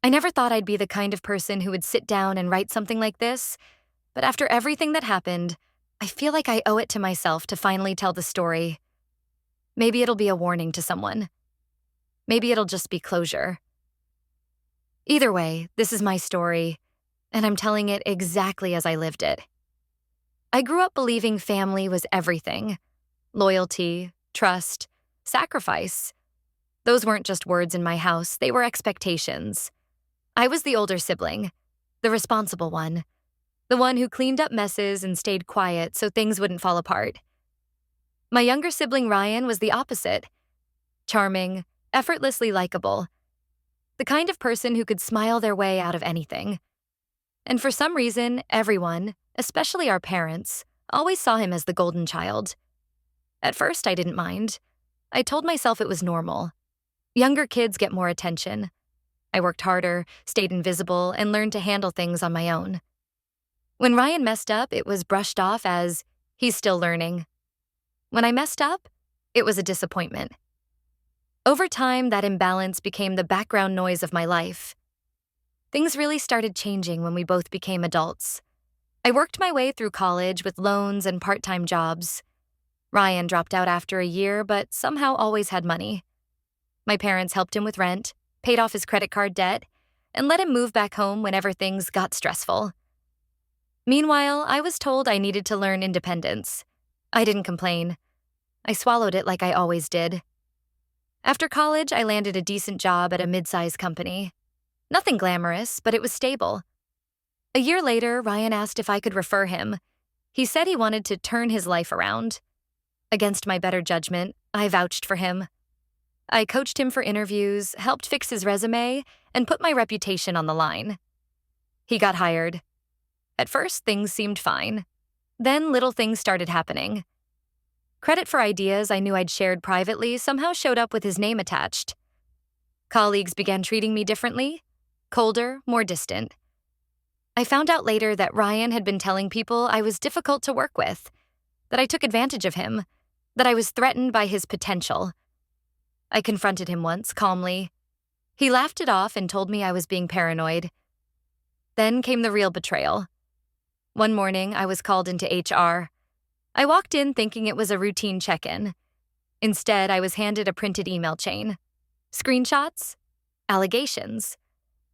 I never thought I'd be the kind of person who would sit down and write something like this, but after everything that happened, I feel like I owe it to myself to finally tell the story. Maybe it'll be a warning to someone. Maybe it'll just be closure. Either way, this is my story, and I'm telling it exactly as I lived it. I grew up believing family was everything. Loyalty, trust, sacrifice. Those weren't just words in my house, they were expectations. I was the older sibling, the responsible one, the one who cleaned up messes and stayed quiet so things wouldn't fall apart. My younger sibling Ryan was the opposite. Charming, effortlessly likable. The kind of person who could smile their way out of anything. And for some reason, everyone, especially our parents, always saw him as the golden child. At first, I didn't mind. I told myself it was normal. Younger kids get more attention. I worked harder, stayed invisible, and learned to handle things on my own. When Ryan messed up, it was brushed off as, he's still learning. When I messed up, it was a disappointment. Over time, that imbalance became the background noise of my life. Things really started changing when we both became adults. I worked my way through college with loans and part-time jobs. Ryan dropped out after a year, but somehow always had money. My parents helped him with rent, paid off his credit card debt, and let him move back home whenever things got stressful. Meanwhile, I was told I needed to learn independence. I didn't complain. I swallowed it like I always did. After college, I landed a decent job at a mid-sized company. Nothing glamorous, but it was stable. A year later, Ryan asked if I could refer him. He said he wanted to turn his life around. Against my better judgment, I vouched for him. I coached him for interviews, helped fix his resume, and put my reputation on the line. He got hired. At first, things seemed fine. Then little things started happening. Credit for ideas I knew I'd shared privately somehow showed up with his name attached. Colleagues began treating me differently, colder, more distant. I found out later that Ryan had been telling people I was difficult to work with, that I took advantage of him, that I was threatened by his potential. I confronted him once, calmly. He laughed it off and told me I was being paranoid. Then came the real betrayal. One morning, I was called into HR. I walked in thinking it was a routine check-in. Instead, I was handed a printed email chain. Screenshots, allegations,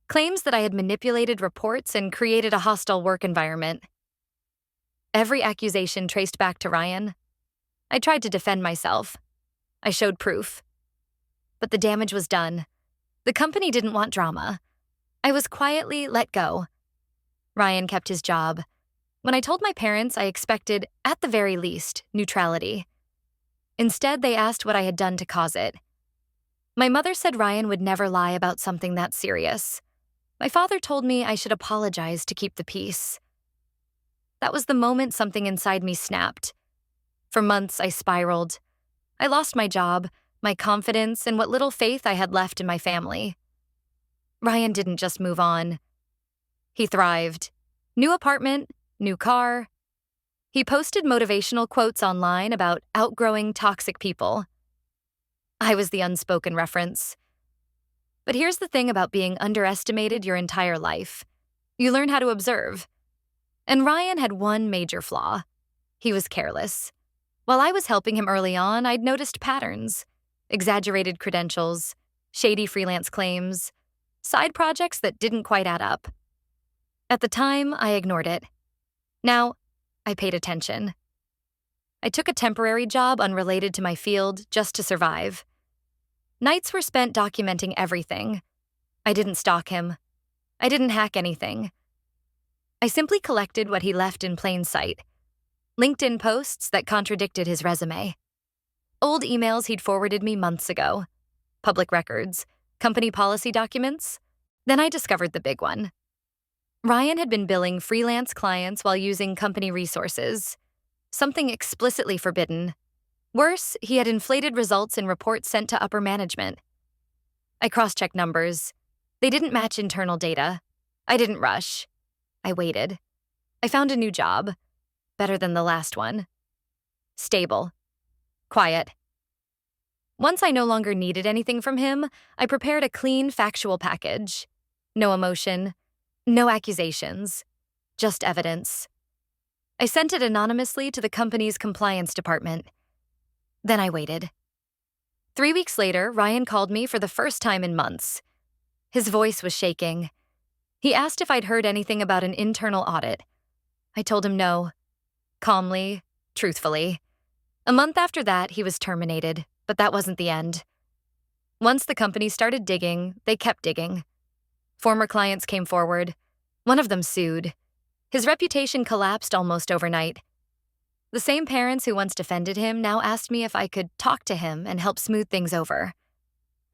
claims that I had manipulated reports and created a hostile work environment. Every accusation traced back to Ryan. I tried to defend myself. I showed proof. But the damage was done. The company didn't want drama. I was quietly let go. Ryan kept his job. When I told my parents, I expected, at the very least, neutrality. Instead, they asked what I had done to cause it. My mother said Ryan would never lie about something that serious. My father told me I should apologize to keep the peace. That was the moment something inside me snapped. For months, I spiraled. I lost my job, my confidence, and what little faith I had left in my family. Ryan didn't just move on. He thrived. New apartment, new car. He posted motivational quotes online about outgrowing toxic people. I was the unspoken reference. But here's the thing about being underestimated your entire life. You learn how to observe. And Ryan had one major flaw. He was careless. While I was helping him early on, I'd noticed patterns. Exaggerated credentials, shady freelance claims, side projects that didn't quite add up. At the time, I ignored it. Now, I paid attention. I took a temporary job unrelated to my field just to survive. Nights were spent documenting everything. I didn't stalk him. I didn't hack anything. I simply collected what he left in plain sight. LinkedIn posts that contradicted his resume. Old emails he'd forwarded me months ago. Public records. Company policy documents. Then I discovered the big one. Ryan had been billing freelance clients while using company resources. Something explicitly forbidden. Worse, he had inflated results in reports sent to upper management. I cross-checked numbers. They didn't match internal data. I didn't rush. I waited. I found a new job. Better than the last one. Stable. Quiet. Once I no longer needed anything from him, I prepared a clean, factual package. No emotion, no accusations, just evidence. I sent it anonymously to the company's compliance department. Then I waited. 3 weeks later, Ryan called me for the first time in months. His voice was shaking. He asked if I'd heard anything about an internal audit. I told him no. Calmly, truthfully. A month after that, he was terminated, but that wasn't the end. Once the company started digging, they kept digging. Former clients came forward. One of them sued. His reputation collapsed almost overnight. The same parents who once defended him now asked me if I could talk to him and help smooth things over.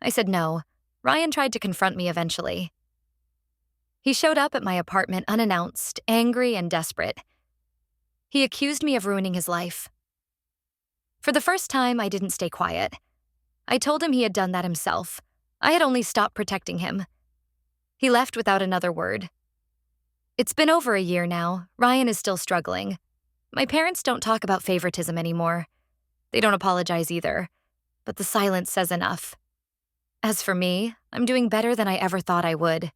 I said no. Ryan tried to confront me eventually. He showed up at my apartment unannounced, angry and desperate. He accused me of ruining his life. For the first time, I didn't stay quiet. I told him he had done that himself. I had only stopped protecting him. He left without another word. It's been over a year now. Ryan is still struggling. My parents don't talk about favoritism anymore. They don't apologize either, but the silence says enough. As for me, I'm doing better than I ever thought I would.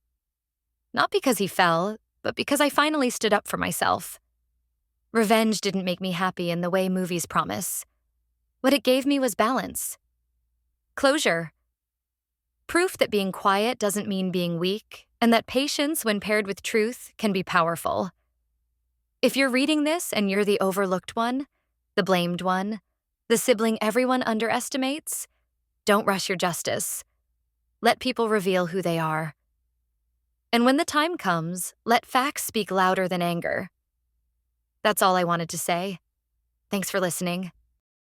Not because he fell, but because I finally stood up for myself. Revenge didn't make me happy in the way movies promise. What it gave me was balance. Closure. Proof that being quiet doesn't mean being weak, and that patience, when paired with truth, can be powerful. If you're reading this and you're the overlooked one, the blamed one, the sibling everyone underestimates, don't rush your justice. Let people reveal who they are. And when the time comes, let facts speak louder than anger. That's all I wanted to say. Thanks for listening.